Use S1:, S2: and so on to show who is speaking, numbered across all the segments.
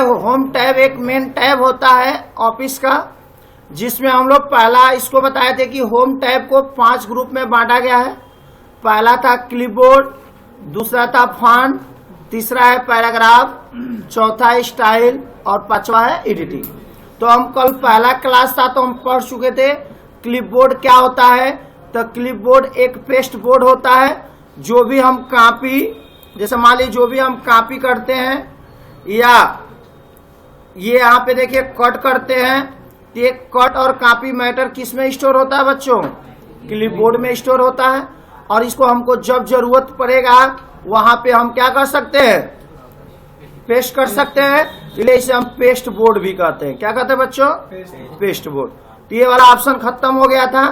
S1: Home tab एक main tab होता है ऑफिस का, जिसमें हम लोग पहला इसको बताए थे कि होम टैब को 5 ग्रुप में बांटा गया है। पहला था क्लिपबोर्ड, दूसरा था फॉन्ट, तीसरा है पैराग्राफ, चौथा है स्टाइल और पांचवा है एडिटिंग। तो हम कल पहला क्लास था तो हम पढ़ चुके थे क्लिपबोर्ड क्या होता है। तो क्लिपबोर्ड एक पेस्ट बोर्ड होता है, जो भी हम कॉपी, जैसे मान लीजिए जो भी हम कॉपी करते हैं या ये यहाँ पे देखिए कट करते हैं, तो ये कट और कॉपी मैटर किस में स्टोर होता है बच्चों? क्लिपबोर्ड में स्टोर होता है। और इसको हमको जब जरूरत पड़ेगा वहां पे हम क्या कर सकते हैं? पेस्ट कर सकते हैं, इसलिए इसे हम पेस्ट बोर्ड भी कहते हैं। क्या कहते हैं बच्चों? Paste board. तो ये वाला ऑप्शन खत्म हो गया था।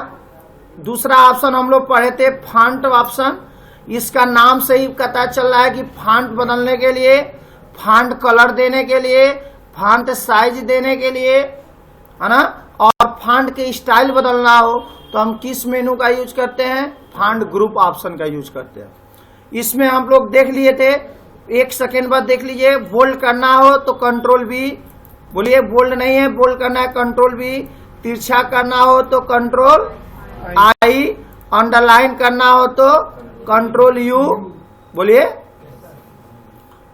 S1: दूसरा ऑप्शन हम लोग पढ़े थे फॉन्ट ऑप्शन। इसका नाम से ही पता चल रहा है कि फॉन्ट बदलने के लिए, फॉन्ट कलर देने के लिए, फॉन्ट साइज देने के लिए, है ना, और फॉन्ट के स्टाइल बदलना हो तो हम किस मेनू का यूज करते हैं? फॉन्ट ग्रुप ऑप्शन का यूज करते हैं। इसमें हम लोग देख लिए थे, एक सेकेंड बाद देख लीजिए। बोल्ड करना हो तो कंट्रोल बी, बोलिए बोल्ड नहीं है, बोल्ड करना है कंट्रोल बी। तिरछा करना हो तो कंट्रोल आई, अंडरलाइन करना हो तो कंट्रोल यू, बोलिए।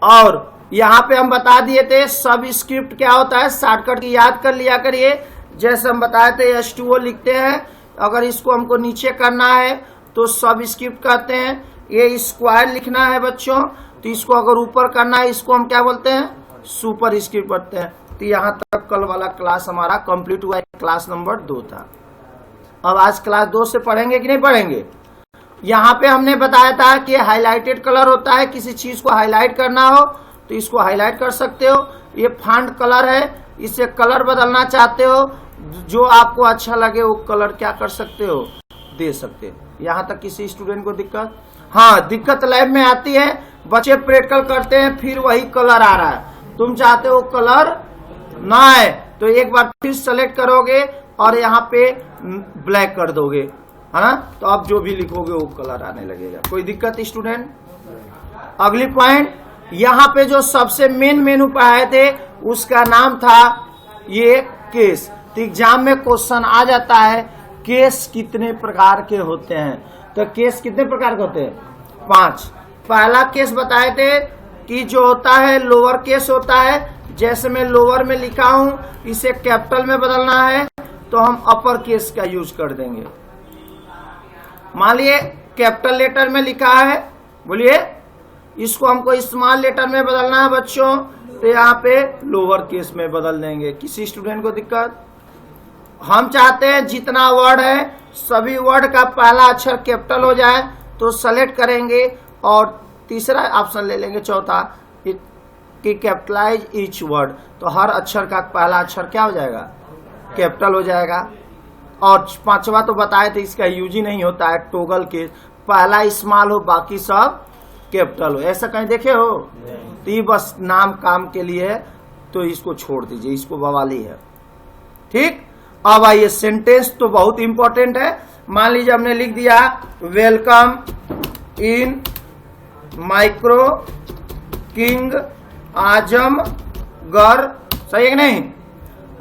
S1: और यहाँ पे हम बता दिए थे सब स्क्रिप्ट क्या होता है, शॉर्टकट की याद कर लिया करिए। जैसे हम बताए थे H2O लिखते हैं, अगर इसको हमको नीचे करना है तो सब स्क्रिप्ट कहते हैं। ये स्क्वायर लिखना है बच्चों, तो इसको अगर ऊपर करना है इसको हम क्या बोलते हैं? सुपर स्क्रिप्ट पढ़ते हैं। तो यहाँ तक कल वाला क्लास हमारा कंप्लीट हुआ है, क्लास नंबर 2 था। अब आज क्लास 2 से पढ़ेंगे कि नहीं पढ़ेंगे? यहाँ पे हमने बताया था कि हाईलाइटेड कलर होता है, किसी चीज को हाईलाइट करना हो तो इसको हाईलाइट कर सकते हो। ये फॉन्ट कलर है, इससे कलर बदलना चाहते हो, जो आपको अच्छा लगे वो कलर क्या कर सकते हो? दे सकते हो। यहाँ तक किसी स्टूडेंट को दिक्कत? हाँ, दिक्कत लैब में आती है, बच्चे प्रैक्टिकल करते हैं फिर वही कलर आ रहा है, तुम चाहते हो कलर ना आए तो एक बार फिर सेलेक्ट करोगे और यहाँ पे ब्लैक कर दोगे, है ना, तो आप जो भी लिखोगे वो कलर आने लगेगा। कोई दिक्कत स्टूडेंट? अगली पॉइंट, यहाँ पे जो सबसे मेन मेनू पढ़ाए थे उसका नाम था ये केस। तो एग्जाम में क्वेश्चन आ जाता है केस कितने प्रकार के होते हैं? तो केस कितने प्रकार के होते हैं? 5। पहला केस बताए थे कि जो होता है लोअर केस होता है, जैसे मैं लोअर में लिखा हूं इसे कैपिटल में बदलना है तो हम अपर केस का यूज कर देंगे। मान लिए कैपिटल लेटर में लिखा है, बोलिए, इसको हमको स्मॉल लेटर में बदलना है बच्चों, तो यहाँ पे लोअर केस में बदल देंगे। किसी स्टूडेंट को दिक्कत? हम चाहते हैं जितना वर्ड है सभी वर्ड का पहला अक्षर कैपिटल हो जाए, तो सेलेक्ट करेंगे और तीसरा ऑप्शन ले लेंगे, चौथा कि कैपिटलाइज ईच वर्ड, तो हर अक्षर का पहला अक्षर क्या हो जाएगा? कैपिटल हो जाएगा। और 5वां तो बताए थे इसका यूज ही नहीं होता है, टोगल के पहला स्मॉल हो बाकी सब कैपिटल हो। ऐसा कहीं देखे हो? तो ये बस नाम काम के लिए है, तो इसको छोड़ दीजिए, इसको बवाली है। ठीक, अब आइए सेंटेंस तो बहुत इंपॉर्टेंट है। मान लीजिए हमने लिख दिया welcome in micro king Azamgarh, सही है कि नहीं?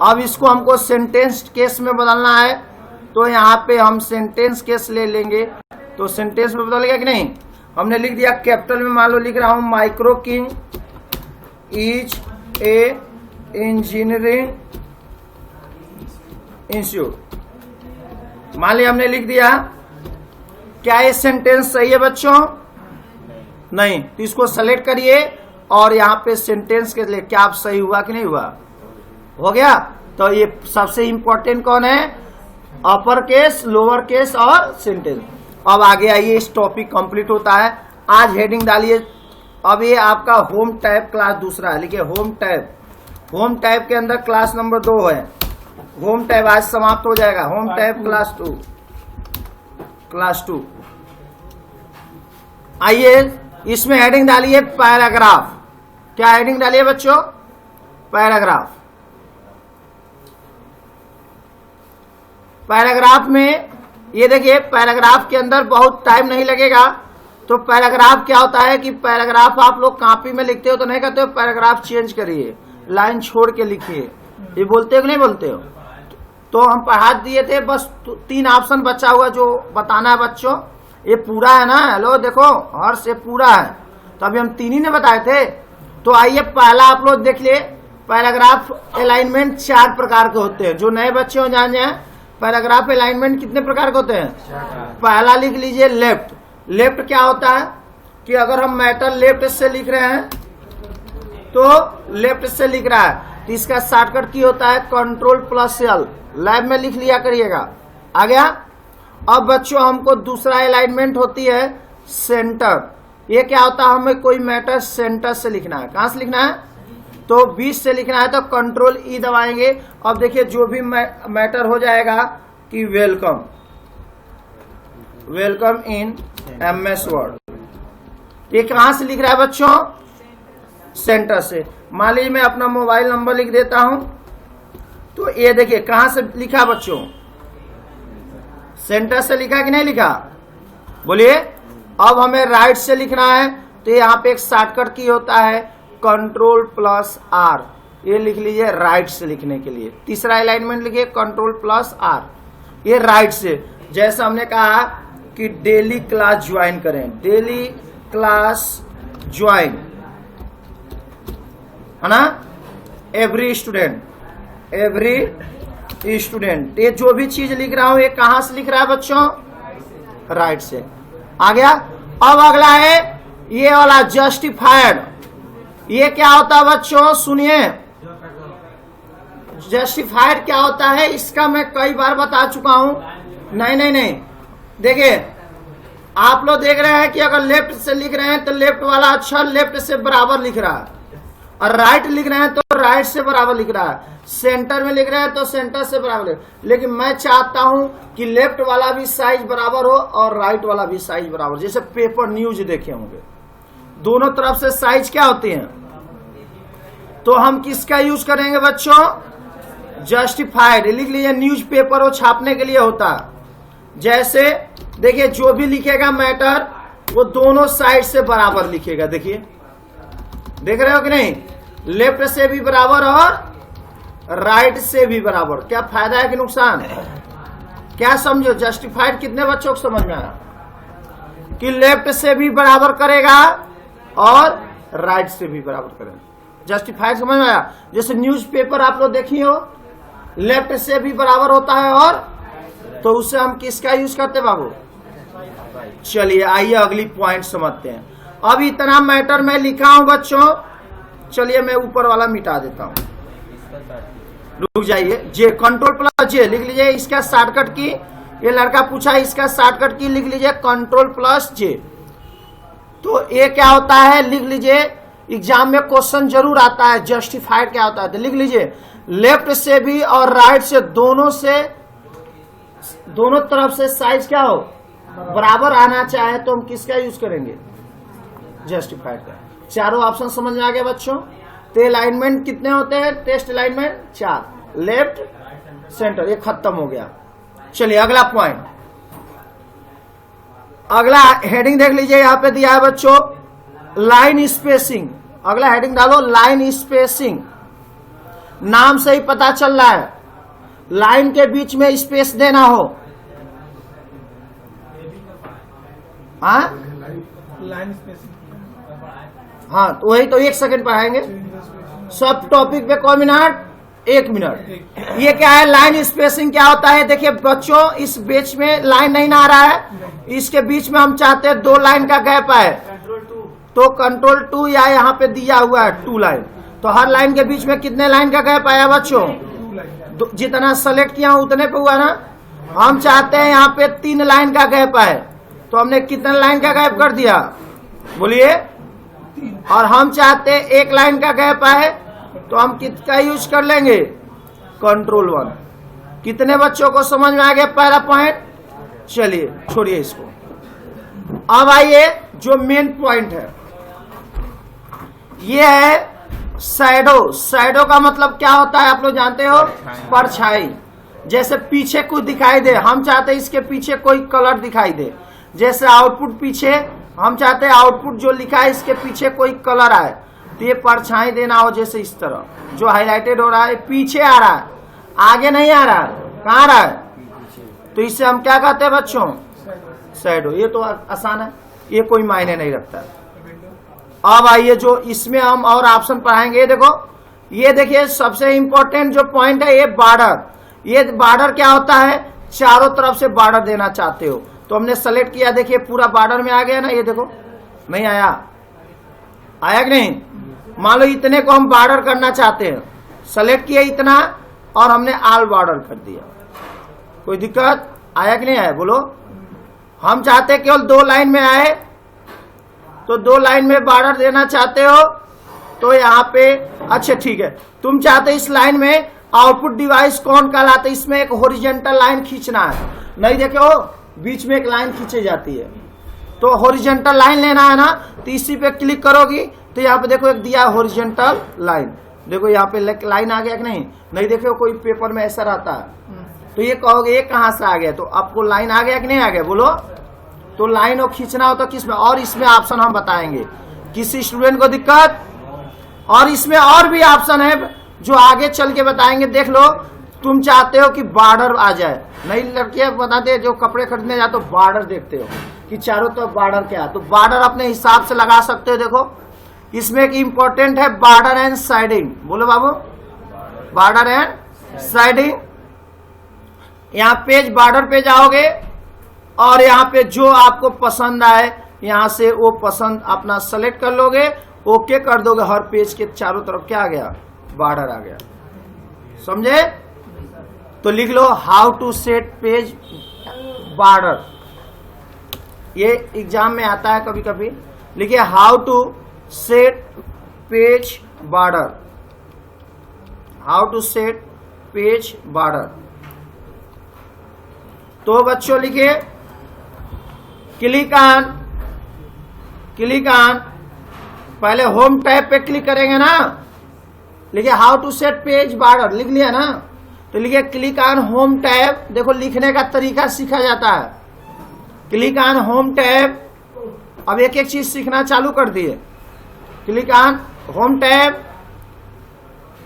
S1: अब इसको हमको सेंटेंस केस में बदलना है, तो यहाँ पे हम सेंटेंस केस ले लेंगे, तो सेंटेंस में बदलेगा कि नहीं? हमने लिख दिया कैपिटल में, मान लो लिख रहा हूं micro king is a engineering institute, मान लिया हमने लिख दिया। क्या ये सेंटेंस सही है बच्चों? नहीं, तो इसको सेलेक्ट करिए और यहाँ पे सेंटेंस के लिए क्या आप सही हुआ कि नहीं हुआ? हो गया। तो ये सबसे इंपॉर्टेंट कौन है? अपर केस, लोअर केस और सेंटेंस। अब आगे आइए, इस टॉपिक कंप्लीट होता है। आज हेडिंग डालिए। अब ये आपका होम टैब क्लास दूसरा है, लिखिए होम टैब। होम टैब के अंदर क्लास नंबर 2 है। होम टैब आज समाप्त हो जाएगा। Home tab class 2, class 2। आइए इसमें हेडिंग डालिए पैराग्राफ। क्या हेडिंग डालिए बच्चों? पैराग्राफ। पैराग्राफ में ये देखिए, पैराग्राफ के अंदर बहुत टाइम नहीं लगेगा। तो पैराग्राफ क्या होता है कि पैराग्राफ आप लोग कॉपी में लिखते हो तो नहीं कहते हो पैराग्राफ चेंज करिए, लाइन छोड़ के लिखिए। ये बोलते हो कि नहीं बोलते हो? तो हम पढ़ा दिए थे, बस 3 ऑप्शन बचा हुआ जो बताना है बच्चों। ये पूरा है ना? हेलो देखो, हर्ष ये पूरा है, तो अभी हम 3 ही ने बताए थे। तो आइए पहला आप लोग देख लिए। पैराग्राफ अलाइनमेंट 4 प्रकार के होते हैं। जो नए बच्चे हो जान जाए, पैराग्राफ अलाइनमेंट कितने प्रकार के होते हैं? पहला लिख लीजिए लेफ्ट। लेफ्ट क्या होता है कि अगर हम मैटर लेफ्ट से लिख रहे हैं तो लेफ्ट से लिख रहा है तो इसका शॉर्टकट की होता है Ctrl+L। लैब में लिख लिया करिएगा। आ गया? अब बच्चों हमको दूसरा अलाइनमेंट होती है सेंटर। ये क्या होता है? हमें कोई मैटर सेंटर से लिखना है। कहां से लिखना है? तो बीच से लिखना है तो Ctrl+E दबाएंगे। अब देखिए जो भी मैटर हो जाएगा कि welcome, welcome in MS word. ये कहां से लिख रहा है बच्चों? सेंटर से। मान लीजिए मैं अपना मोबाइल नंबर लिख देता हूं, तो ये देखिए कहां से लिखा बच्चों? सेंटर से लिखा कि नहीं लिखा? बोलिए। अब हमें राइट से लिखना है तो यहाँ पे एक शॉर्टकट की होता है Ctrl+R। ये लिख लीजिए राइट से लिखने के लिए। तीसरा अलाइनमेंट लिखिए Ctrl+R। ये राइट से। जैसा हमने कहा कि डेली क्लास ज्वाइन करें, डेली क्लास ज्वाइन, है ना? Every student, every student. ये जो भी चीज लिख रहा हूं ये कहां से लिख रहा है बच्चों? राइट से। आ गया? अब अगला है ये वाला जस्टिफाइड। ये क्या होता है बच्चों? सुनिए, जस्टिफाइड क्या होता है इसका मैं कई बार बता चुका हूं। नहीं, देखिए आप लोग देख रहे हैं कि अगर लेफ्ट से लिख रहे हैं तो लेफ्ट वाला अक्षर लेफ्ट से बराबर लिख रहा है, और राइट लिख रहे हैं तो राइट से बराबर लिख रहा है, सेंटर में लिख रहे हैं तो सेंटर से बराबर। लेकिन मैं चाहता हूं कि लेफ्ट वाला भी साइज बराबर हो और राइट वाला भी साइज बराबर। जैसे पेपर न्यूज देखे होंगे, दोनों तरफ से साइज क्या होती है? तो हम किसका यूज करेंगे बच्चों? जस्टिफाइड। लिख लीजिए, न्यूज पेपर वो छापने के लिए होता है। जैसे देखिए जो भी लिखेगा मैटर वो दोनों साइड से बराबर लिखेगा। देखिए, देख रहे हो कि नहीं? लेफ्ट से भी बराबर और राइट से भी बराबर। क्या फायदा है कि नुकसान? क्या समझो? जस्टिफाइड कितने बच्चों को समझ में आया? कि लेफ्ट से भी बराबर करेगा और राइट से भी बराबर करेगा। जस्टिफाइड समझ में आया? जैसे न्यूज़पेपर आप लोग देखिए हो, लेफ्ट से भी बराबर होता है, और तो उससे हम किसका यूज करते बाबू? चलिए आइए अगली पॉइंट समझते हैं। अब इतना मैटर मैं लिखा हूं बच्चों, चलिए मैं ऊपर वाला मिटा देता हूं। रुक जाइए, जे Ctrl+J लिख लीजिए। इसका शॉर्टकट की, ये लड़का पूछा इसका शॉर्टकट की लिख लीजिए Ctrl+J। तो ये क्या होता है लिख लीजिए, एग्जाम में क्वेश्चन जरूर आता है जस्टिफाइड क्या होता है। तो लिख लीजिए लेफ्ट से भी और राइट से, दोनों तरफ से साइज क्या हो? बराबर आना चाहे तो हम किसका यूज करेंगे? जस्टिफाइड का। चारों ऑप्शन समझ में आ गया बच्चों? तो अलाइनमेंट कितने होते हैं? Test alignment 4, left, centre. ये खत्म हो गया। चलिए अगला पॉइंट, अगला हेडिंग देख लीजिए। यहां पे दिया है बच्चों लाइन स्पेसिंग। अगला हेडिंग डालो लाइन स्पेसिंग। नाम से ही पता चल रहा है लाइन के बीच में स्पेस देना हो। हाँ,
S2: लाइन स्पेसिंग।
S1: हाँ तो वही तो 1 सेकंड पढ़ाएंगे। सब टॉपिक पे कौन मिनट? 1 मिनट। ये क्या है? लाइन स्पेसिंग क्या होता है? देखिए बच्चों, इस बीच में लाइन नहीं आ रहा है, इसके बीच में हम चाहते हैं 2 लाइन का गैप आए, तो Ctrl+2 या यहाँ पे दिया हुआ है 2 लाइन। तो हर लाइन के बीच में कितने लाइन का गैप आया बच्चों? जितना सेलेक्ट किया उतने पे हुआ ना। हम चाहते हैं यहाँ पे 3 लाइन का गैप आए, तो हमने कितने लाइन का गैप कर दिया? बोलिए। और हम चाहते हैं 1 लाइन का गैप आए, तो हम किसका यूज कर लेंगे? Ctrl+1। कितने बच्चों को समझ में आ गया पहला पॉइंट? चलिए छोड़िए इसको। अब आइए जो मेन पॉइंट है, ये है शैडो। शैडो का मतलब क्या होता है आप लोग जानते हो? परछाई। जैसे पीछे कुछ दिखाई दे, हम चाहते हैं इसके पीछे कोई कलर दिखाई दे। जैसे आउटपुट पीछे, हम चाहते हैं आउटपुट जो लिखा है इसके पीछे कोई कलर आए। तो ये परछाई देना हो जैसे इस तरह जो हाईलाइटेड हो रहा है पीछे आ रहा है, आगे नहीं आ रहा है, कहाँ आ रहा है, तो इससे हम क्या कहते हैं बच्चों, शैडो। ये तो आसान है, ये कोई मायने नहीं रखता। अब आइए जो इसमें हम और ऑप्शन पढ़ाएंगे, देखो ये देखिए सबसे इंपॉर्टेंट जो पॉइंट है ये बॉर्डर। ये बॉर्डर क्या होता है, चारों तरफ से बॉर्डर देना चाहते हो तो हमने सेलेक्ट किया, देखिए पूरा बॉर्डर में आ गया ना, ये देखो नहीं आया, आया कि नहीं। मान लो इतने को हम बॉर्डर करना चाहते हैं, सेलेक्ट किया इतना और हमने ऑल बॉर्डर कर दिया, कोई दिक्कत आया कि नहीं आया बोलो। हम चाहते केवल 2 लाइन में आए, तो 2 लाइन में बॉर्डर देना चाहते हो तो यहाँ पे अच्छा ठीक है। तुम चाहते इस लाइन में आउटपुट डिवाइस कौन कहलाते, इसमें एक हॉरिजॉन्टल लाइन खींचना है, नहीं देखो बीच में एक लाइन खींची जाती है, तो हॉरिजॉन्टल लाइन लेना है ना, तो इसी पे क्लिक करोगी तो यहाँ पे देखो एक दिया हॉरिजॉन्टल लाइन, देखो यहाँ पे लाइन आ गया कि नहीं, नहीं देखो कोई पेपर में ऐसा रहता है, तो ये कहोगे ये कहाँ से आ गया, तो आपको लाइन आ गया कि नहीं आ गया बोलो। तो लाइन को खींचना हो तो किसमें, और इसमें ऑप्शन हम बताएंगे, किसी स्टूडेंट को दिक्कत, और इसमें और भी ऑप्शन है जो आगे चल के बताएंगे। देख लो तुम चाहते हो कि बॉर्डर आ जाए, नई लड़कियां बताते हैं जो कपड़े खरीदने जाते हो बॉर्डर देखते हो कि चारों तरफ बॉर्डर क्या है, तो बॉर्डर अपने हिसाब से लगा सकते हो। देखो इसमें एक इंपॉर्टेंट है बॉर्डर एंड साइडिंग, बोलो बाबू बॉर्डर एंड साइडिंग। यहाँ पेज बॉर्डर पे जाओगे और यहाँ पे जो आपको पसंद आए यहाँ से वो पसंद अपना सेलेक्ट कर लोगे, ओके कर दोगे, हर पेज के चारों तरफ क्या आ गया, बॉर्डर आ गया, समझे। तो लिख लो how to set page border, ये एग्जाम में आता है कभी कभी, लिखिए how to set page border, how to set page border. तो बच्चों लिखिए क्लिक ऑन, पहले होम टैब पे क्लिक करेंगे ना, लिखिए how to set page border, लिख लिया ना, तो लिखिए क्लिक ऑन होम टैब। देखो लिखने का तरीका सीखा जाता है, क्लिक ऑन होम टैब। अब एक एक चीज सीखना चालू कर दिए, क्लिक ऑन होम टैब,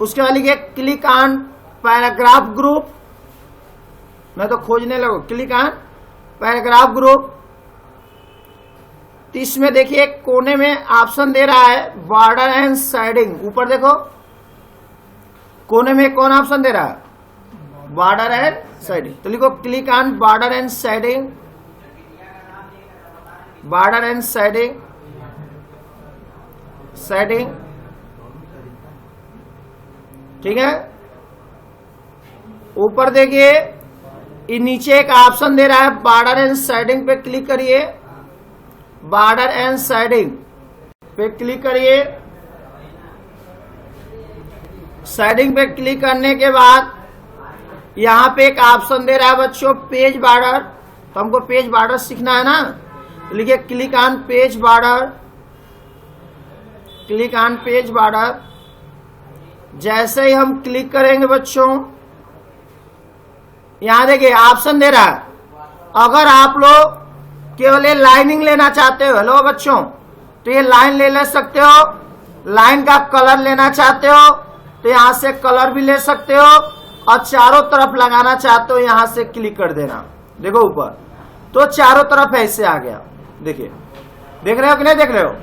S1: उसके बाद लिखिए क्लिक ऑन पैराग्राफ ग्रुप, मैं तो खोजने लगो, क्लिक ऑन पैराग्राफ ग्रुप। तो इसमें देखिए कोने में ऑप्शन दे रहा है बॉर्डर एंड साइडिंग, ऊपर देखो कोने में कौन ऑप्शन दे रहा है, बॉर्डर एंड साइडिंग, तो लिखो click on border and siding, border and siding, siding, ठीक है। ऊपर देखिए ये नीचे एक ऑप्शन दे रहा है बॉर्डर एंड साइडिंग पे क्लिक करिए, बॉर्डर एंड साइडिंग पे क्लिक करिए। साइडिंग पे क्लिक करने के बाद यहाँ पे एक ऑप्शन दे रहा है बच्चों पेज बॉर्डर, तो हमको पेज बॉर्डर सीखना है ना, तो लिखिए click on page border, click on page border. जैसे ही हम क्लिक करेंगे बच्चों यहाँ देखिए ऑप्शन दे रहा है, अगर आप लोग केवल ये लाइनिंग लेना चाहते हो, हेलो बच्चों, तो ये लाइन ले सकते हो, लाइन का कलर लेना चाहते हो तो यहाँ से कलर भी ले सकते हो, और चारों तरफ लगाना चाहते हो यहाँ से क्लिक कर देना, देखो ऊपर, तो चारों तरफ ऐसे आ गया, देखिए देख रहे हो कि नहीं देख रहे हो।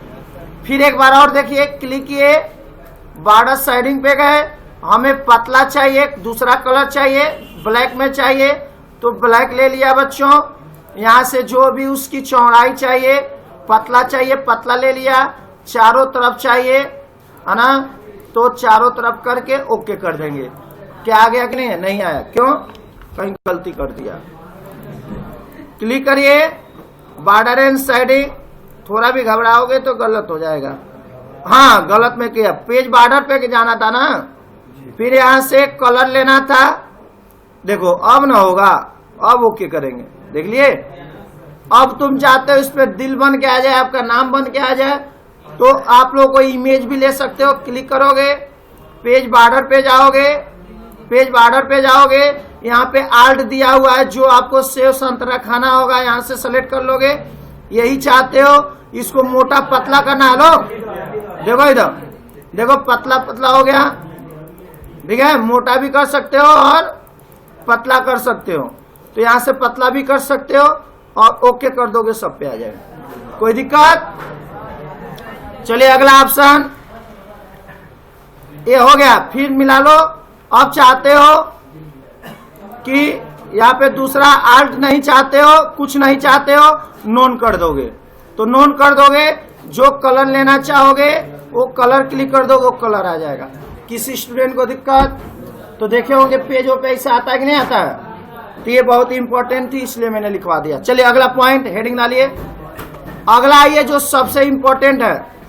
S1: फिर एक बार और देखिए, क्लिक किए, बॉर्डर साइडिंग पे गए, हमें पतला चाहिए, दूसरा कलर चाहिए, ब्लैक में चाहिए तो ब्लैक ले लिया बच्चों, यहाँ से जो भी उसकी चौड़ाई चाहिए, पतला चाहिए पतला ले लिया, चारों तरफ चाहिए है ना, तो चारों तरफ करके ओके कर देंगे। क्या आ गया कि नहीं, नहीं आया, क्यों, कहीं गलती कर दिया। क्लिक करिए बॉर्डर एंड साइडिंग, थोड़ा भी घबराओगे तो गलत हो जाएगा, हाँ गलत में किया, पेज बॉर्डर पे जाना था ना, फिर यहाँ से कलर लेना था, देखो अब ना होगा, अब ओके करेंगे, देख लिए। अब तुम चाहते हो इस पे दिल बन के आ जाए, आपका नाम बन के आ जाए, तो आप लोग को इमेज भी ले सकते हो, क्लिक करोगे पेज बॉर्डर पे जाओगे, पेज बॉर्डर पे जाओगे, यहाँ पे आल्ट दिया हुआ है, जो आपको सेव संतरा खाना होगा यहाँ से सेलेक्ट कर लोगे। यही चाहते हो इसको मोटा पतला करना है, लो देखो इधर देखो पतला पतला हो गया, ठीक है, मोटा भी कर सकते हो और पतला कर सकते हो। तो यहां से पतला भी कर सकते हो और ओके कर दोगे, सब पे आ जाएगा, कोई दिक्कत। चलिए अगला ऑप्शन ये हो गया। फिर मिला लो। अब चाहते हो कि यहाँ पे दूसरा आल्ट नहीं चाहते हो, कुछ नहीं चाहते हो, नोन कर दोगे। तो नोन कर दोगे, जो कलर लेना चाहोगे वो कलर क्लिक कर दोगे, वो कलर आ जाएगा। किसी स्टूडेंट को दिक्कत? तो देखे होंगे पेजों पे ऐसा आता है कि नहीं आता है। तो ये बहुत इंपॉर्टेंट थी, इसलिए मैंने लिखवा दिया। चलिए अगला पॉइंट हेडिंग डालिए। अगला ये जो सबसे इंपॉर्टेंट है,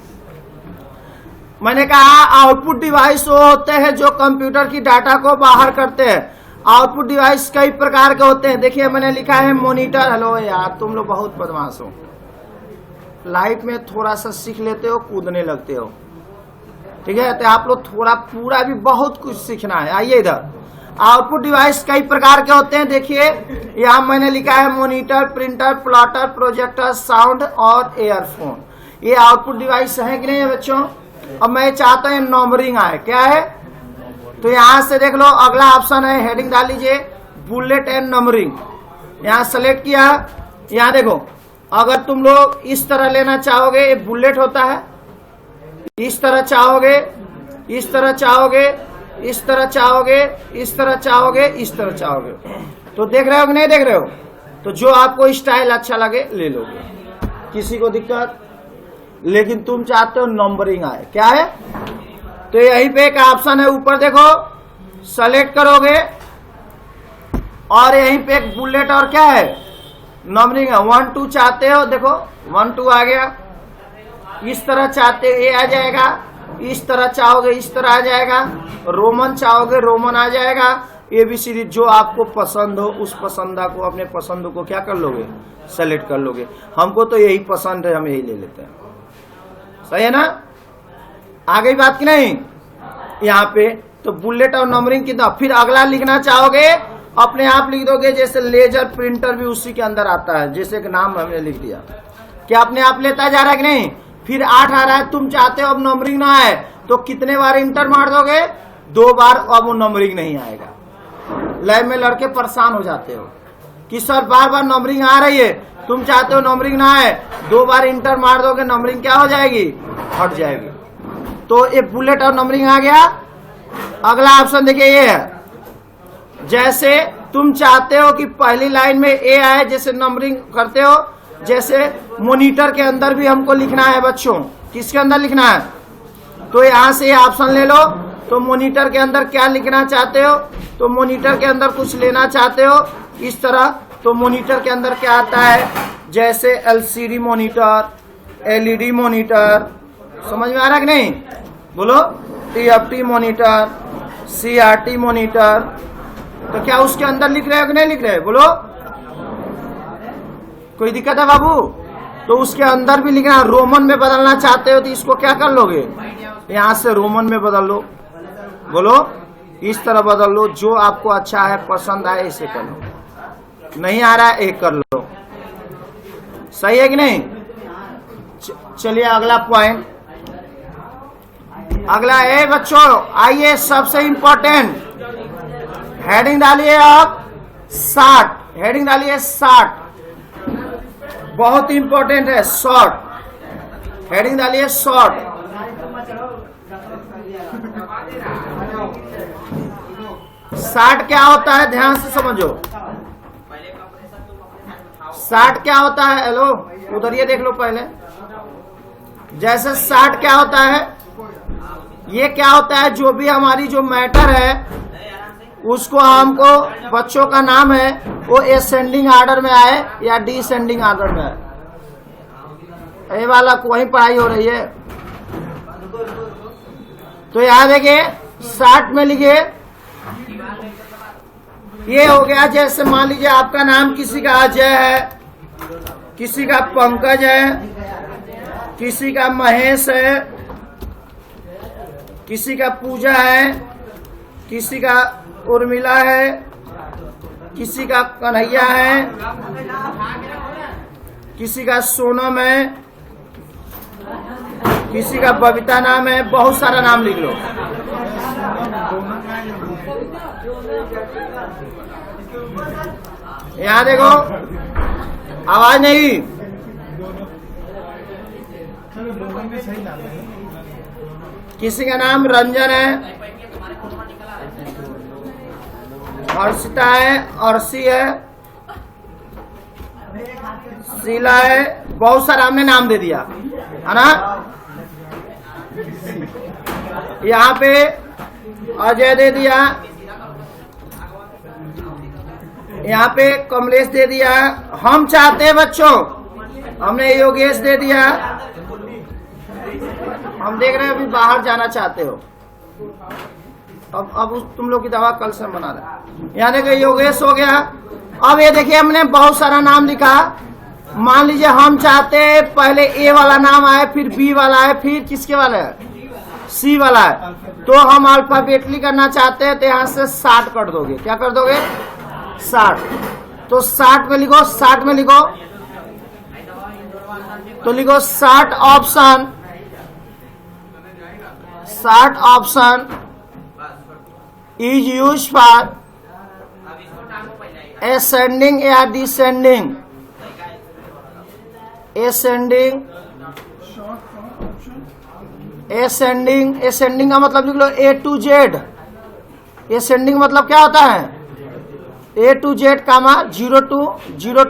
S1: मैंने कहा आउटपुट डिवाइस वो होते हैं जो कंप्यूटर की डाटा को बाहर करते हैं। आउटपुट डिवाइस कई प्रकार के होते हैं। देखिए मैंने लिखा है मॉनिटर। हेलो यार, तुम लोग बहुत बदमाश हो, लाइफ में थोड़ा सा सीख लेते हो, कूदने लगते हो, ठीक है। तो आप लोग थोड़ा पूरा भी बहुत कुछ सीखना है। आइए इधर। आउटपुट डिवाइस कई प्रकार के होते हैं। देखिए यहाँ मैंने लिखा है monitor, printer, plotter, projector, sound और एयरफोन। ये आउटपुट डिवाइस है कि नहीं है बच्चों। अब मैं चाहता हूँ नंबरिंग आए, क्या है। तो यहां से देख लो, अगला ऑप्शन है, हेडिंग डाल लीजिए, बुलेट एंड नंबरिंग। यहां सेलेक्ट किया। यहां देखो, अगर तुम लोग इस तरह लेना चाहोगे, ये बुलेट होता है, इस तरह चाहोगे, इस तरह चाहोगे, इस तरह चाहोगे, इस तरह चाहोगे, इस तरह चाहोगे। तो देख रहे हो कि नहीं देख रहे हो। तो जो आपको स्टाइल अच्छा लगे ले लोगे, किसी को दिक्कत। लेकिन तुम चाहते हो नंबरिंग आए, क्या है। तो यहीं पे एक ऑप्शन है, ऊपर देखो, सेलेक्ट करोगे और यहीं पे एक बुलेट और क्या है, नंबरिंग है। 1 2 चाहते हो, देखो 1 2 आ गया। इस तरह चाहते ये आ जाएगा, इस तरह चाहोगे इस तरह आ जाएगा, रोमन चाहोगे रोमन आ जाएगा। ABCD जो आपको पसंद हो, उस पसंदा को, अपने पसंद को क्या कर लोगे, सेलेक्ट कर लोगे। हमको तो यही पसंद है, हम यही ले लेते हैं, सही है ना। आगे बात की नहीं यहाँ पे। तो बुलेट और नंबरिंग की। फिर अगला लिखना चाहोगे अपने आप लिख दोगे, जैसे लेजर प्रिंटर भी उसी के अंदर आता है, जैसे एक नाम हमने लिख दिया, क्या अपने आप लेता जा रहा है कि नहीं। फिर 8 आ रहा है, तुम चाहते हो अब नंबरिंग ना आए, तो कितने बार इंटर मार दोगे, 2 बार। अब वो नंबरिंग नहीं आएगा। लैब में लड़के परेशान हो जाते हो कि सर बार बार नंबरिंग आ रही है, तुम चाहते हो नंबरिंग ना आए, 2 बार इंटर मार दोगे, नंबरिंग क्या हो जाएगी, हट जाएगी। तो ये बुलेट और नंबरिंग आ गया। अगला ऑप्शन देखिए ये है, जैसे तुम चाहते हो कि पहली लाइन में ए आए, जैसे नंबरिंग करते हो, जैसे मॉनिटर के अंदर भी हमको लिखना है बच्चों, किसके अंदर लिखना है। तो यहां से ये ऑप्शन ले लो। तो मॉनिटर के अंदर क्या लिखना चाहते हो, तो मॉनिटर के अंदर कुछ लेना चाहते हो इस तरह। तो मॉनिटर के अंदर क्या आता है, जैसे LCD मॉनिटर, LED मॉनिटर, समझ में आ रहा है कि नहीं, बोलो। TFT monitor, CRT monitor. तो क्या उसके अंदर लिख रहे हो कि नहीं लिख रहे, बोलो। कोई दिक्कत है बाबू। तो उसके अंदर भी लिखना। रोमन में बदलना चाहते हो तो इसको क्या कर लोगे, यहां से रोमन में बदल लो, बोलो। इस तरह बदल लो, जो आपको अच्छा है, पसंद आए, इसे कर लो। नहीं आ रहा है, एक कर लो, सही है कि नहीं। चलिए अगला पॉइंट। अगला है बच्चों, आइए सबसे इंपॉर्टेंट, हेडिंग डालिए आप 60। हेडिंग डालिए 60, बहुत इंपॉर्टेंट है, शॉर्ट। हेडिंग डालिए शॉर्ट। शॉर्ट क्या होता है, ध्यान से समझो। शॉर्ट क्या होता है, हेलो उधर ये देख लो पहले। जैसे शॉर्ट क्या होता है, ये क्या होता है, जो भी हमारी जो मैटर है उसको हमको, बच्चों का नाम है, वो असेंडिंग ऑर्डर में आए या डिसेंडिंग ऑर्डर में आए। ये वाला वही पढ़ाई हो रही है। तो यहां देखिए 60 में लिखिए, ये हो गया। जैसे मान लीजिए आपका नाम किसी का अजय है, किसी का पंकज है, किसी का महेश है, किसी का पूजा है, किसी का उर्मिला है, किसी का कन्हैया है, किसी का सोनम है, किसी का बबीता नाम है, बहुत सारा नाम लिख लो। यहाँ देखो, आवाज नहीं।
S2: दोनों में सही नाम है।
S1: किसी का नाम रंजन है, हर्षिता है, अर्शी है, शीला है, बहुत सारा हमने नाम दे दिया है ना। यहाँ पे अजय दे दिया, यहाँ पे कमलेश दे दिया। हम चाहते हैं बच्चों, हमने योगेश दे दिया। हम देख रहे हैं अभी बाहर जाना चाहते हो, अब तुम लोग की दवा कल से बना रहे। यहाँ देखिए योगेश हो गया। अब ये देखिए हमने बहुत सारा नाम लिखा। मान लीजिए हम चाहते हैं पहले ए वाला नाम आए, फिर बी वाला है, फिर किसके वाला है, सी वाला है। तो हम अल्फाबेटली करना चाहते हैं, तो यहाँ से 60 कर दोगे। क्या कर दोगे? 60। तो 60 में लिखो, 60 में लिखो, तो लिखो 60 option, 60 option is use for ascending या descending, ascending, ascending, ascending का मतलब लिख लो A to Z। ascending मतलब क्या होता है? A to Z comma 0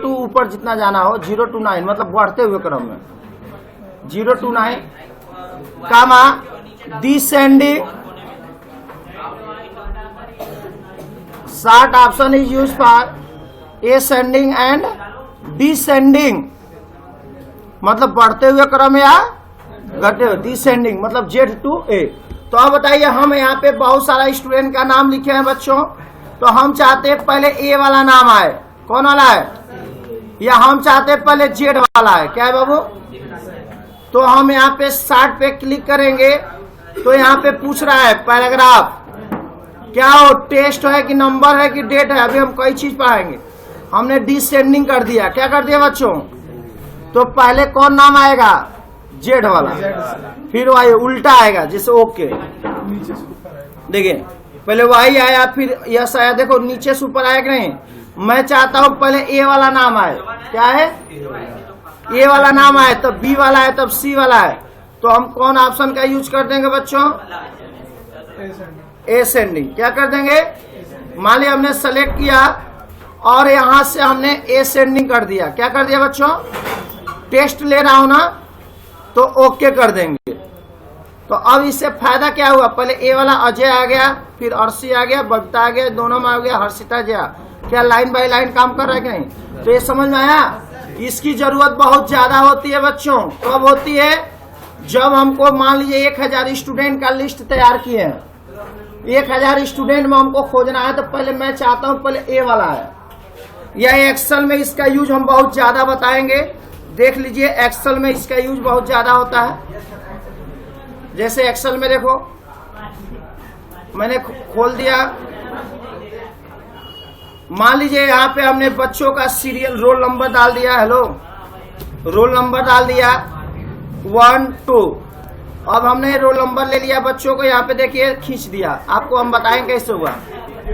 S1: to ऊपर जितना जाना हो, 0 to 9 मतलब बढ़ते हुए क्रम में, 0 to 9 comma descending। 60 option is use for ascending and descending मतलब बढ़ते हुए क्रम या घटे हुए। descending मतलब Z to A। तो अब बताइए, हम यहाँ पे बहुत सारा स्टूडेंट का नाम लिखे हैं बच्चों, तो हम चाहते हैं पहले A वाला नाम आए। कौन वाला है? या हम चाहते हैं पहले Z वाला है। क्या है बाबू? तो हम यहाँ पे 60 पे क्लिक करेंगे, तो यहाँ पे पूछ रहा है पैराग्राफ क्या हो, टेस्ट है कि नंबर है कि डेट है। अभी हम कई चीज पढ़ाएंगे। हमने डिसेंडिंग कर दिया। क्या कर दिया बच्चों? तो पहले कौन नाम आएगा? जेड वाला, फिर वाई उल्टा आएगा, जैसे ओके। देखिए पहले वाई आया, फिर यस आया। देखो नीचे से ऊपर आया कि नहीं? मैं चाहता हूं पहले ए वाला नाम आए। क्या है? ए वाला नाम आए, तब बी वाला है, तब सी वाला है। तो हम कौन ऑप्शन का यूज कर देंगे बच्चों? एसेंडिंग। क्या कर देंगे? मान लिया हमने सेलेक्ट किया और यहां से हमने एसेंडिंग कर दिया। क्या कर दिया बच्चों? टेस्ट ले रहा हूं ना, तो ओके कर देंगे। तो अब इससे फायदा क्या हुआ? पहले ए वाला अजय आ गया, फिर अर्शी आ गया, बबीता आ गया, दोनों में आ गया हर्षिता जया। क्या लाइन बाय लाइन काम कर रहा है कि नहीं? तो ये समझ में आया? इसकी जरूरत बहुत ज्यादा होती है बच्चों। कब होती है? जब हमको मान लीजिए 1000 स्टूडेंट का लिस्ट तैयार किए हैं, 1000 स्टूडेंट में हमको खोजना है, तो पहले मैं चाहता हूं पहले ए वाला है। या एक्सेल में इसका यूज हम बहुत ज्यादा बताएंगे। देख लीजिए एक्सेल में इसका यूज बहुत ज्यादा होता है। जैसे एक्सेल में देखो मैंने खोल दिया, मान लीजिए यहाँ पे हमने बच्चों का सीरियल रोल नंबर डाल दिया। हेलो, रोल नंबर डाल दिया 1 2। अब हमने रोल नंबर ले लिया बच्चों को, यहाँ पे देखिए खींच दिया। आपको हम बताएं कैसे हुआ।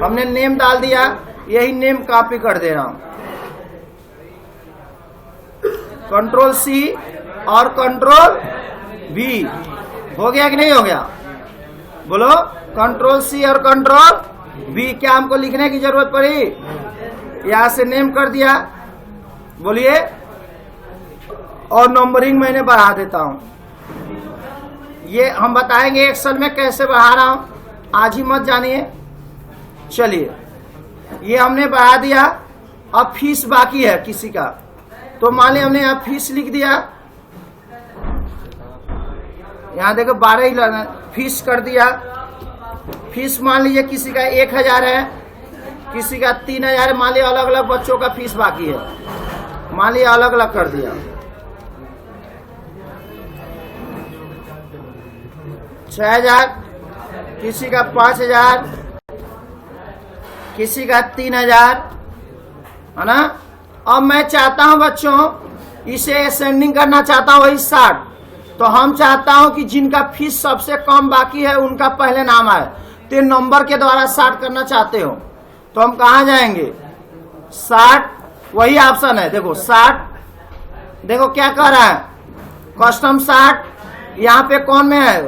S1: हमने नेम डाल दिया, यही नेम कॉपी कर दे रहा हूं। कंट्रोल सी और कंट्रोल वी। हो गया कि नहीं हो गया? बोलो, कंट्रोल सी और कंट्रोल वी। क्या हमको लिखने की जरूरत पड़ी? यहां से नेम कर दिया। बोलिए, और नंबरिंग मैंने बढ़ा देता हूं। ये हम बताएंगे एक्सेल में कैसे बढ़ा रहा हूं, आज ही मत जानिए। चलिए, ये हमने बढ़ा दिया। अब फीस बाकी है किसी का, तो मान लिया हमने यहाँ फीस लिख दिया। यहाँ देखो 12 ही फीस कर दिया। फीस मान लीजिए किसी का 1000 है, किसी का 3000 है। मान लिया अलग अलग बच्चों का फीस बाकी है, मान लिया अलग अलग कर दिया। 6000, किसी का 5000, किसी का 3000, है ना। अब मैं चाहता हूं बच्चों इसे असेंडिंग करना चाहता हूं, वही 60। तो हम चाहता हूं कि जिनका फीस सबसे कम बाकी है उनका पहले नाम आए। तो नंबर के द्वारा स्टार्ट करना चाहते हो तो हम कहा जाएंगे 60, वही ऑप्शन है देखो 60। देखो क्या कह रहा है कस्टम 60, यहाँ पे कौन में है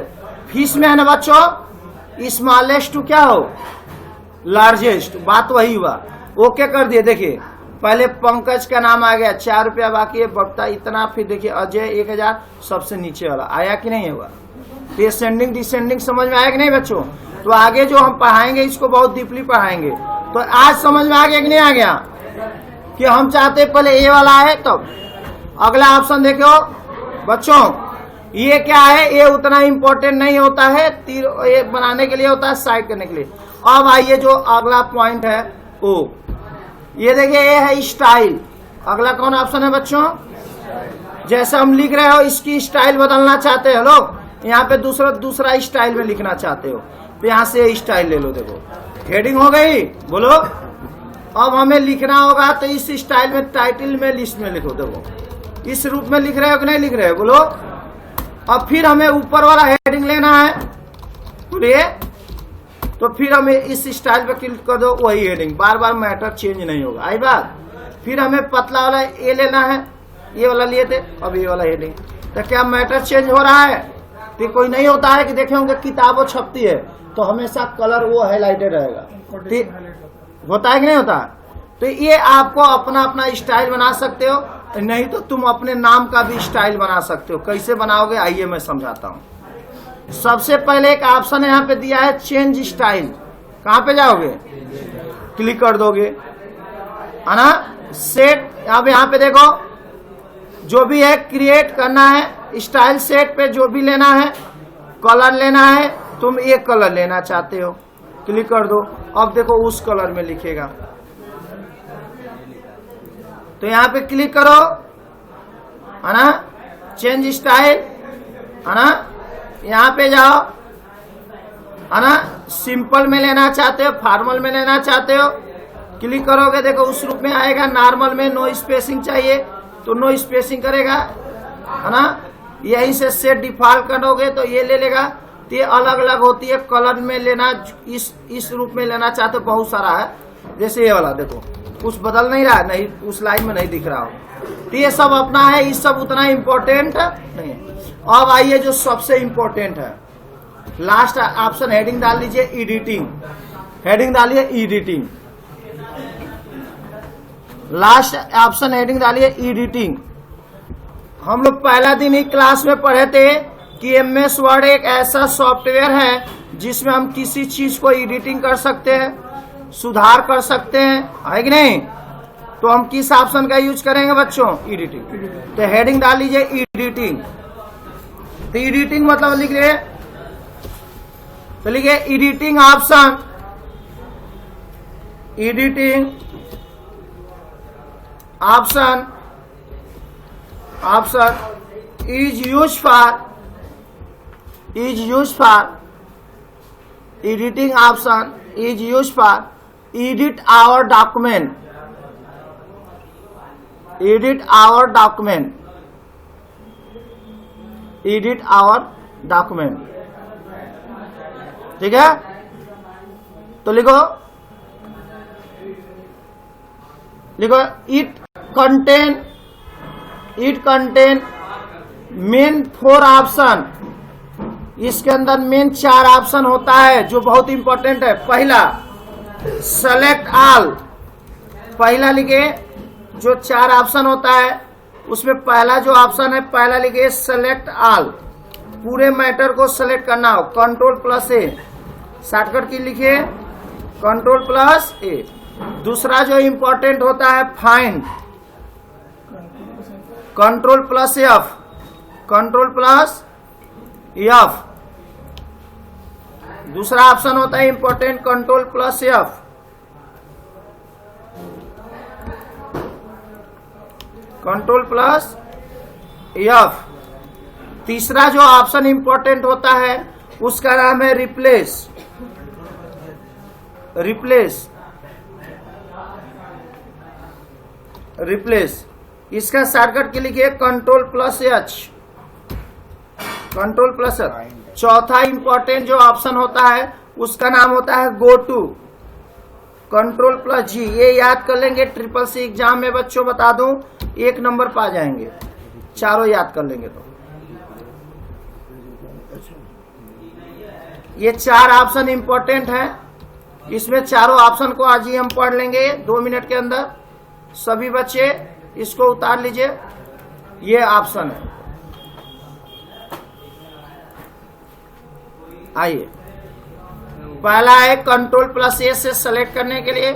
S1: फीस में है ना बच्चों, स्मॉलेस्ट टू क्या हो लार्जेस्ट, बात वही हुआ। ओके कर दिए। देखिए पहले पंकज का नाम आ गया 4 रुपया बाकी है, बक्ता इतना, फिर देखिए अजय 1000 सबसे नीचे वाला आया कि नहीं हुआ। तो ये सेंडिंग डिसेंडिंग समझ में आया कि नहीं बच्चों। तो आगे जो हम पढ़ाएंगे इसको बहुत डीपली पढ़ाएंगे। तो आज समझ में आ गया कि नहीं आ गया कि हम चाहते पहले ए वाला है तब। अगला ऑप्शन देखो बच्चों, ये क्या है, ये उतना इंपॉर्टेंट नहीं होता है, तीर ये बनाने के लिए होता है, साइड करने के लिए। अब आइए जो अगला पॉइंट है ओ, ये देखिए ये है स्टाइल। अगला कौन ऑप्शन है बच्चों, जैसे हम लिख रहे हो इसकी स्टाइल बदलना चाहते हो लोग, यहाँ पे दूसरा स्टाइल में लिखना चाहते हो तो यहाँ से स्टाइल ले लो। देखो हेडिंग हो गई, बोलो। अब हमें लिखना होगा तो इस स्टाइल में टाइटल में लिस्ट में लिखो। देखो इस रूप में लिख रहे हो कि नहीं लिख रहे हो, बोलो। अब फिर हमें ऊपर वाला हेडिंग लेना है, बोलिए। तो फिर हमें इस स्टाइल पे क्लिक कर दो, वही हेडिंग, बार बार मैटर चेंज नहीं होगा। आई बात। फिर हमें पतला वाला ये लेना है, ये वाला लिए थे, अब ये वाला हेडिंग। तो क्या मैटर चेंज हो रहा है? तो कोई नहीं होता है कि देखे होंगे किताबों छपती है तो हमेशा कलर वो हाईलाइटेड रहेगा, होता है कि नहीं होता। तो ये आपको अपना अपना स्टाइल बना सकते हो, नहीं तो तुम अपने नाम का भी स्टाइल बना सकते हो। कैसे बनाओगे आइए मैं समझाता हूँ। सबसे पहले एक ऑप्शन यहाँ पे दिया है चेंज स्टाइल, कहाँ पे जाओगे क्लिक कर दोगे, है ना। सेट, अब यहाँ पे देखो जो भी है क्रिएट करना है, स्टाइल सेट पे जो भी लेना है, कलर लेना है, तुम एक कलर लेना चाहते हो, क्लिक कर दो। अब देखो उस कलर में लिखेगा, तो यहाँ पे क्लिक करो, है ना, चेंज स्टाइल, है ना, यहाँ पे जाओ, है ना, सिंपल में लेना चाहते हो, फॉर्मल में लेना चाहते हो, क्लिक करोगे देखो उस रूप में आएगा। नॉर्मल में नो स्पेसिंग चाहिए तो नो स्पेसिंग करेगा, है ना। यहीं से सेट डिफॉल्ट करोगे तो ये ले लेगा। तो ये अलग अलग होती है, कलर में लेना, इस रूप में लेना चाहते हो, बहुत सारा है। जैसे ये वाला देखो कुछ बदल नहीं रहा, नहीं उस लाइन में नहीं दिख रहा हो, तो ये सब अपना है, ये सब उतना इम्पोर्टेंट नहीं। अब आइए जो सबसे इम्पोर्टेंट है, लास्ट ऑप्शन हेडिंग डाल लीजिए एडिटिंग, हेडिंग डालिए एडिटिंग, लास्ट ऑप्शन हेडिंग डालिए एडिटिंग। हम लोग पहला दिन ही क्लास में पढ़े थे कि MS वर्ड एक ऐसा सॉफ्टवेयर है जिसमें हम किसी चीज को एडिटिंग कर सकते हैं, सुधार कर सकते हैं, है कि नहीं। तो हम किस ऑप्शन का यूज करेंगे बच्चों, एडिटिंग। तो हेडिंग डाल लीजिए एडिटिंग। तो एडिटिंग मतलब लिख लिए, तो लिखिए editing option, editing option, option is use for, is use for, editing option is used for edit our document, edit our document, edit our document, ठीक है। तो लिखो it contain मेन 4 ऑप्शन। इसके अंदर मेन 4 ऑप्शन होता है जो बहुत इंपॉर्टेंट है। पहला सेलेक्ट ऑल, पहला लिखे जो 4 ऑप्शन होता है उसमें पहला जो ऑप्शन है, पहला लिखे सेलेक्ट ऑल, पूरे मैटर को सेलेक्ट करना हो, Ctrl+A, शॉर्टकट की लिखिए Ctrl+A। दूसरा जो इंपॉर्टेंट होता है फाइंड, Ctrl+F, Ctrl+F। दूसरा ऑप्शन होता है इंपॉर्टेंट Ctrl+F। Ctrl+F। तीसरा जो ऑप्शन इंपॉर्टेंट होता है उसका नाम है रिप्लेस, रिप्लेस, रिप्लेस। इसका शॉर्टकट के लिखिए Ctrl+H, कंट्रोल प्लस। चौथा इंपॉर्टेंट जो ऑप्शन होता है उसका नाम होता है गो टू। कंट्रोल प्लस जी, ये याद कर लेंगे, ट्रिपल सी एग्जाम में बच्चों बता दूं 1 नंबर पा जाएंगे, चारों याद कर लेंगे तो। ये 4 ऑप्शन इंपॉर्टेंट है, इसमें चारों ऑप्शन को आज ही हम पढ़ लेंगे 2 मिनट के अंदर। सभी बच्चे इसको उतार लीजिए, ये ऑप्शन है। आइए, पहला है कंट्रोल प्लस ए से सेलेक्ट करने के लिए,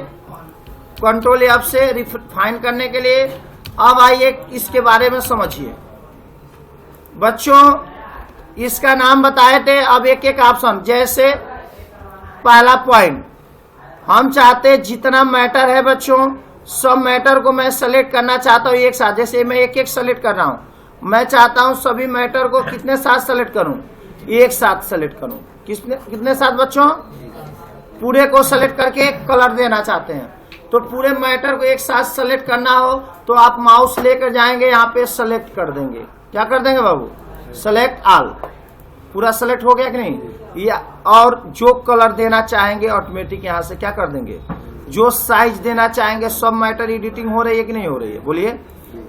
S1: कंट्रोल एफ से रिफाइन करने के लिए। अब आइए इसके बारे में समझिए बच्चों, इसका नाम बताए थे। अब एक एक ऑप्शन, जैसे पहला पॉइंट, हम चाहते जितना मैटर है बच्चों सब मैटर को मैं सेलेक्ट करना चाहता हूं एक साथ। जैसे मैं एक एक सेलेक्ट कर रहा हूं, मैं चाहता हूं सभी मैटर को कितने साथ सेलेक्ट करूं, एक साथ सेलेक्ट करूं। कितने साथ बच्चों, पूरे को सेलेक्ट करके कलर देना चाहते हैं तो पूरे मैटर को एक साथ सेलेक्ट करना हो तो आप माउस लेकर जाएंगे, यहाँ पे सेलेक्ट कर देंगे। क्या कर देंगे बाबू, सेलेक्ट ऑल। पूरा सेलेक्ट हो गया कि नहीं, या और जो कलर देना चाहेंगे ऑटोमेटिक यहाँ से क्या कर देंगे, जो साइज देना चाहेंगे। सब मैटर एडिटिंग हो रही है कि नहीं हो रही है, बोलिए।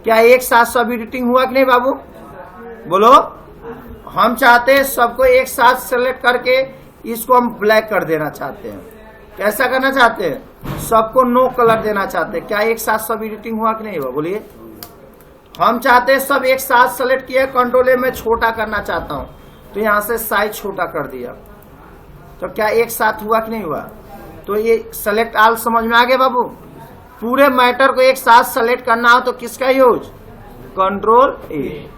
S1: क्या एक साथ सब एडिटिंग हुआ कि नहीं बाबू, बोलो। हम चाहते हैं सबको एक साथ सेलेक्ट करके इसको हम ब्लैक कर देना चाहते हैं। कैसा करना चाहते हैं, सबको नो कलर देना चाहते हैं। क्या एक साथ सब एडिटिंग हुआ कि नहीं हुआ, बोलिए। हम चाहते हैं सब एक साथ सेलेक्ट किया, कंट्रोल ए में छोटा करना चाहता हूं तो यहां से साइज छोटा कर दिया। तो क्या एक साथ हुआ कि नहीं हुआ, तो ये सेलेक्ट ऑल समझ में आ गया बाबू। पूरे मैटर को एक साथ सेलेक्ट करना हो तो किसका यूज, कंट्रोल ए।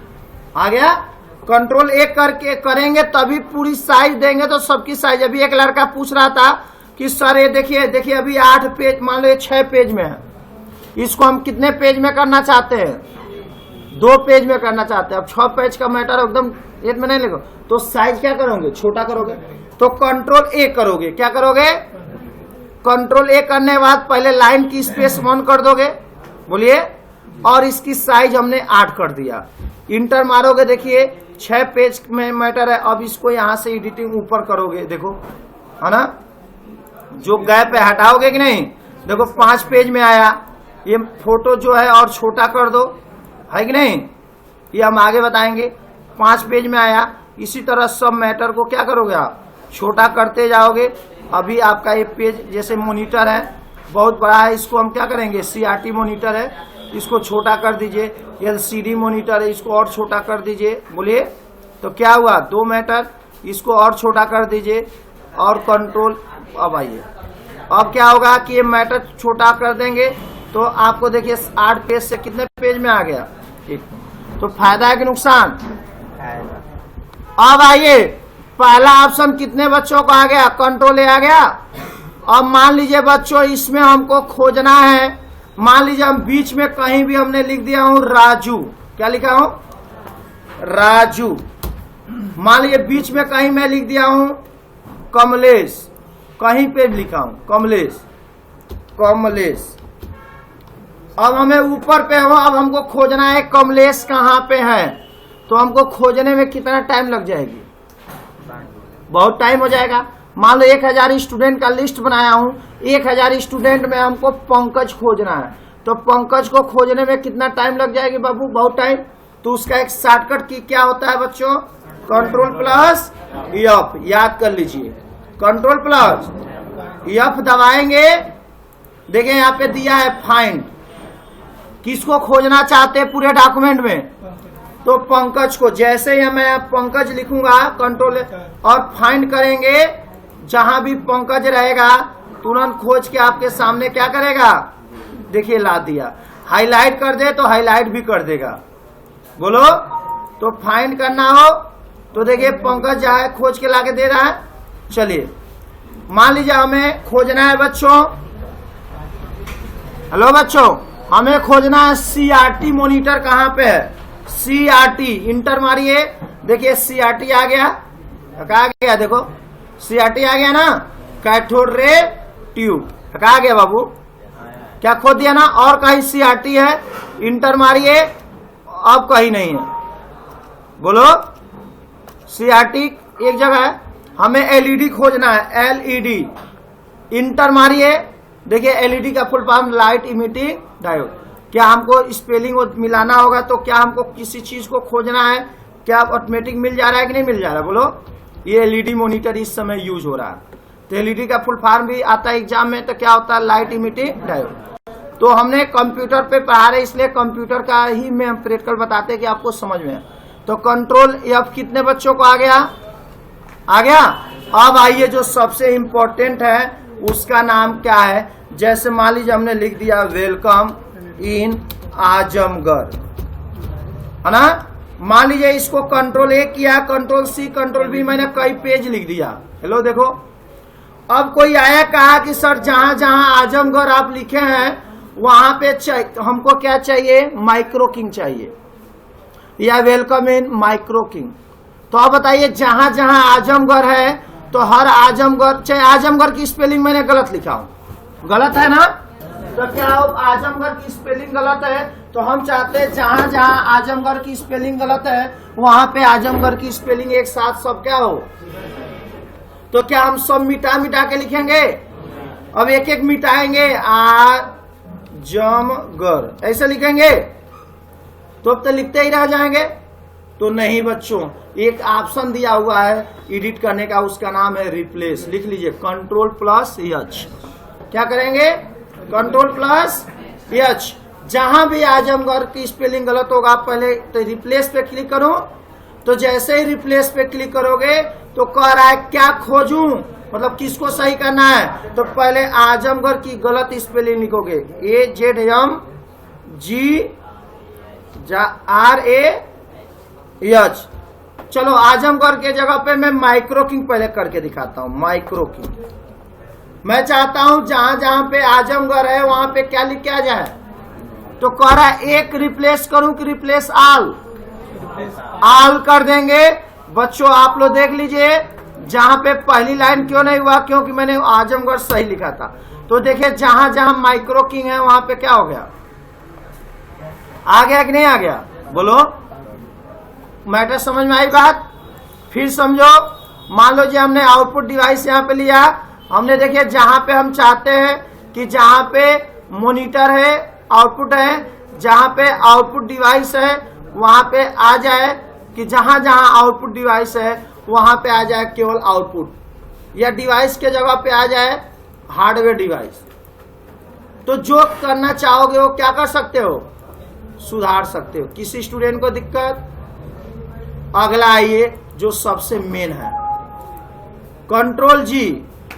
S1: आ गया, कंट्रोल ए करके करेंगे तभी पूरी साइज देंगे तो सबकी साइज। अभी एक लड़का पूछ रहा था कि सर ये देखिए अभी 8 पेज, मान लो 6 पेज में है, इसको हम कितने पेज में करना चाहते हैं, 2 पेज में करना चाहते हैं। अब 6 पेज का मैटर एकदम एक में नहीं लिखो तो साइज क्या करोगे, छोटा करोगे। तो कंट्रोल ए करोगे, क्या करोगे, कंट्रोल ए करने के बाद पहले लाइन की स्पेस 1 कर दोगे, बोलिए, और इसकी साइज हमने 8 कर दिया। इंटर मारोगे, देखिए 6 पेज में मैटर है। अब इसको यहां से एडिटिंग ऊपर करोगे, देखो है ना, जो गैप है हटाओगे कि नहीं, देखो 5 पेज में आया। ये फोटो जो है और छोटा कर दो, है कि नहीं, ये हम आगे बताएंगे। 5 पेज में आया, इसी तरह सब मैटर को क्या करोगे आप, छोटा करते जाओगे। अभी आपका ये पेज जैसे मॉनिटर है बहुत बड़ा है, इसको हम क्या करेंगे, CRT मॉनिटर है, इसको छोटा कर दीजिए। LCD मॉनिटर है, इसको और छोटा कर दीजिए, बोलिए। तो क्या हुआ, 2 मैटर, इसको और छोटा कर दीजिए और कंट्रोल। अब आइए, अब क्या होगा कि ये मैटर छोटा कर देंगे तो आपको देखिए 8 पेज से कितने पेज में आ गया, ठीक। तो फायदा है कि नुकसान। अब आइए, पहला ऑप्शन कितने बच्चों को आ गया, कंट्रोल ए आ गया। अब मान लीजिए बच्चों इसमें हमको खोजना है, मान लीजिए हम बीच में कहीं भी हमने लिख दिया हूं राजू, क्या लिखा हूं, राजू। मान लीजिए बीच में कहीं मैं लिख दिया हूं कमलेश, कहीं पे लिखा हूं कमलेश, कमलेश। अब हमें ऊपर पे हो, अब हमको खोजना है कमलेश कहाँ पे है, तो हमको खोजने में कितना टाइम लग जाएगी, बहुत टाइम हो जाएगा। मान लो 1000 स्टूडेंट का लिस्ट बनाया हूं, 1000 स्टूडेंट में हमको पंकज खोजना है, तो पंकज को खोजने में कितना टाइम लग जाएगी बाबू, बहुत टाइम। तो उसका एक शॉर्टकट की क्या होता है बच्चों, कंट्रोल प्लस एफ, याद कर लीजिए, कंट्रोल प्लस एफ दबाएंगे। देखिए यहाँ पे दिया है फाइंड, किसको खोजना चाहते हैं पूरे डॉक्यूमेंट में, तो पंकज को। जैसे ही मैं पंकज लिखूंगा कंट्रोल और फाइंड करेंगे, जहां भी पंकज रहेगा तुरंत खोज के आपके सामने क्या करेगा, देखिए ला दिया। हाईलाइट कर दे तो हाईलाइट भी कर देगा, बोलो। तो फाइंड करना हो तो देखिए पंकज जहां खोज के लाके दे रहा है। चलिए मान लीजिए हमें खोजना है बच्चों, हेलो बच्चों, हमें खोजना है CRT मॉनिटर कहां पे है, CRT, इंटर मारिए, देखिए CRT आ गया, कहा गया, देखो CRT आ गया ना, कैथोड रे ट्यूब, कहा गया बाबू, क्या खोद दिया ना। और कहीं CRT है, इंटर मारिए, अब कहीं नहीं है, बोलो। CRT एक जगह है, हमें LED खोजना है, LED इंटर मारिए। देखिए LED का full form light emitting diode. क्या हमको स्पेलिंग मिलाना होगा तो क्या हमको किसी चीज को खोजना है, क्या ऑटोमेटिक मिल जा रहा है कि नहीं मिल जा रहा है, बोलो। ये LED मॉनिटर इस समय यूज हो रहा है। तो LED का फुल फॉर्म भी आता है एग्जाम में, तो क्या होता है, लाइट इमिटिंग डायोड। तो हमने कंप्यूटर पे पढ़ा रहे, इसलिए कंप्यूटर का ही में हम प्रैक्टिकल बताते हैं कि आपको समझ में। तो कंट्रोल F कितने बच्चों को आ गया, आ गया। अब आइए जो सबसे इंपॉर्टेंट है उसका नाम क्या है। जैसे मान लीजिए हमने लिख दिया वेलकम इन आजमगढ़, है ना। मान लीजिए इसको कंट्रोल A किया, कंट्रोल C, कंट्रोल B, मैंने कई पेज लिख दिया। हेलो देखो, अब कोई आया कहा कि सर जहां जहां आजमगढ़ आप लिखे हैं वहां पे हमको क्या चाहिए, माइक्रो किंग चाहिए, या वेलकम इन माइक्रो किंग। तो आप बताइए जहां जहां आजमगढ़ है तो हर आजमगढ़, चाहे आजमगढ़ की स्पेलिंग मैंने गलत लिखा हूं, गलत है ना, तो क्या आजमगढ़ की स्पेलिंग गलत है, तो हम चाहते हैं जहां जहां आजमगढ़ की स्पेलिंग गलत है वहां पे आजमगढ़ की स्पेलिंग एक साथ सब क्या हो। तो क्या हम सब मिटा मिटा के लिखेंगे, अब एक एक मिटाएंगे, आजमगढ़ ऐसे लिखेंगे तो लिखते ही रह जाएंगे। तो नहीं बच्चों, एक ऑप्शन दिया हुआ है एडिट करने का, उसका नाम है रिप्लेस। लिख लीजिए Ctrl+H। क्या करेंगे, Ctrl+H। जहां भी आजमगढ़ की स्पेलिंग गलत होगा पहले तो रिप्लेस पे क्लिक करो। तो जैसे ही रिप्लेस पे क्लिक करोगे तो कह रहा है क्या खोजूं, मतलब किसको सही करना है। तो पहले आजमगढ़ की गलत स्पेलिंग लिखोगे, AZMGRAH। चलो आजमगढ़ के जगह पे मैं माइक्रो किंग पहले करके दिखाता हूं। माइक्रो किंग मैं चाहता हूं जहां जहां पे आजमगढ़ है वहां पे क्या लिख के आ जाए। तो कह रहा है एक रिप्लेस करूं कि रिप्लेस ऑल, ऑल कर देंगे। बच्चों आप लोग देख लीजिए जहां पे पहली लाइन क्यों नहीं हुआ, क्योंकि मैंने आजमगढ़ सही लिखा था। तो देखिए जहां जहां माइक्रो किंग है वहां पे क्या हो गया, आ गया कि नहीं आ गया, बोलो। मैटर समझ में आई बात। फिर समझो, मान लो जी हमने आउटपुट डिवाइस यहाँ पे लिया, हमने देखिए जहां पे हम चाहते हैं कि जहां पे मॉनिटर है आउटपुट है, जहां पे आउटपुट डिवाइस है वहां पे आ जाए कि जहां जहां आउटपुट डिवाइस है वहां पे आ जाए केवल आउटपुट, या डिवाइस के जगह पे आ जाए हार्डवेयर डिवाइस। तो जो करना चाहोगे वो क्या कर सकते हो, सुधार सकते हो। किसी स्टूडेंट को दिक्कत। अगला आइए जो सबसे मेन है, Ctrl+G।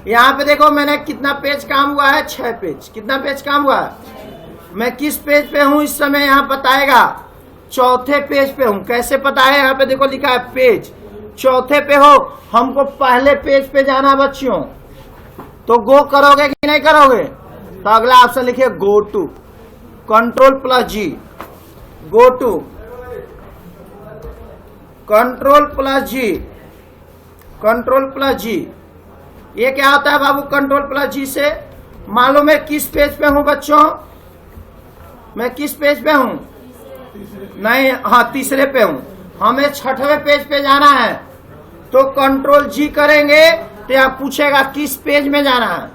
S1: यहाँ पे देखो मैंने कितना पेज काम हुआ है, 6 पेज। कितना पेज काम हुआ है, मैं किस पेज पे हूं इस समय यहाँ बताएगा, चौथे पेज पे हूं। कैसे पता है, यहाँ पे देखो लिखा है पेज, चौथे पे हो। हमको पहले पेज पे जाना बच्चों, तो गो करोगे कि नहीं करोगे। तो अगला ऑप्शन लिखिए go to, Ctrl+G, go to, Ctrl+G, Ctrl+G। ये क्या होता है बाबू, Ctrl+G से मान लो मैं किस पेज पे हूं बच्चों, मैं किस पेज पे हूं, नहीं हाँ तीसरे पे हूं, हमें 6वें पेज पे जाना है। तो Ctrl+G करेंगे तो यहाँ पूछेगा किस पेज में जाना है,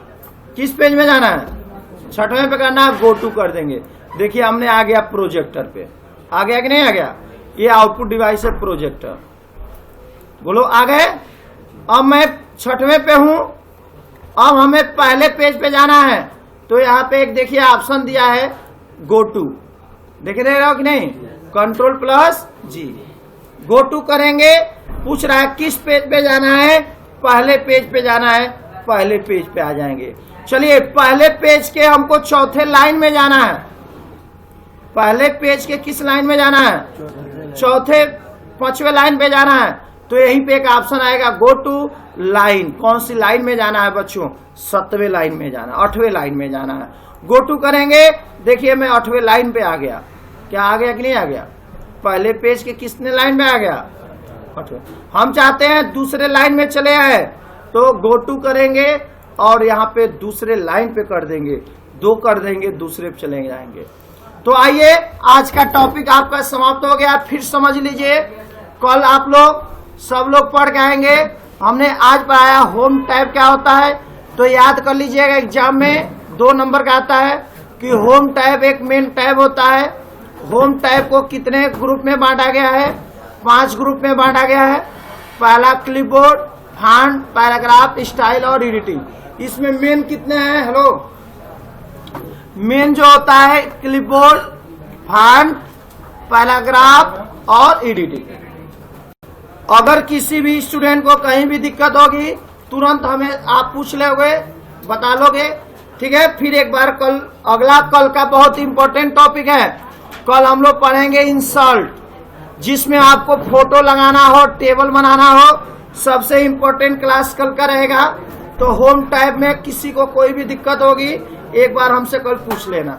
S1: किस पेज में जाना है, 6वें पे करना है, गो टू कर देंगे। देखिए हमने आ गया प्रोजेक्टर पे, आ गया कि नहीं आ गया। ये आउटपुट डिवाइस है प्रोजेक्टर, बोलो आ गए। अब मैं 6वें पे हूं, अब हमें पहले पेज पे जाना है। तो यहाँ पे एक देखिए ऑप्शन दिया है गो टू, देख रहे हो कि नहीं, Ctrl+G, गो टू करेंगे। पूछ रहा है किस पेज पे जाना है, पहले पेज पे जाना है, पहले पेज पे आ जाएंगे। चलिए पहले पेज के हमको चौथे लाइन में जाना है, पहले पेज के किस लाइन में जाना है, चौथे 5वें लाइन पे जाना है। तो यहीं पे एक ऑप्शन आएगा गो टू लाइन, कौन सी लाइन में जाना है बच्चों, 7वें लाइन में जाना, 8वें लाइन में जाना है। गो टू करेंगे, देखिए मैं 8वें लाइन पे आ गया। क्या आ गया कि नहीं आ गया, पहले पेज के किसने लाइन में आ गया, 8वें। हम चाहते हैं दूसरे लाइन में चले आए, तो गो टू करेंगे और यहाँ पे दूसरे लाइन पे कर देंगे, 2 कर देंगे, दूसरे पे चले जाएंगे। तो आइए आज का टॉपिक आपका समाप्त हो गया। फिर समझ लीजिए कल आप लोग सब लोग पढ़ के आएंगे। हमने आज पढ़ाया होम टैब क्या होता है, तो याद कर लीजिएगा, एग्जाम में 2 नंबर का आता है कि होम टैब एक मेन टैब होता है। होम टैब को कितने ग्रुप में बांटा गया है? 5 ग्रुप में बांटा गया है। पहला क्लिपबोर्ड, फॉन्ट, पैराग्राफ, स्टाइल और एडिटिंग। इसमें मेन कितने हैं? हेलो, मेन जो होता है क्लिपबोर्ड, फॉन्ट, पैराग्राफ और एडिटिंग। अगर किसी भी स्टूडेंट को कहीं भी दिक्कत होगी तुरंत हमें आप पूछ लोगे, बता लोगे, ठीक है। फिर एक बार कल कल का बहुत इंपॉर्टेंट टॉपिक है। कल हम लोग पढ़ेंगे इंसर्ट, जिसमें आपको फोटो लगाना हो, टेबल बनाना हो। सबसे इंपॉर्टेंट क्लास कल का रहेगा। तो होम टैब में किसी को कोई भी दिक्कत होगी एक बार हमसे कल पूछ लेना।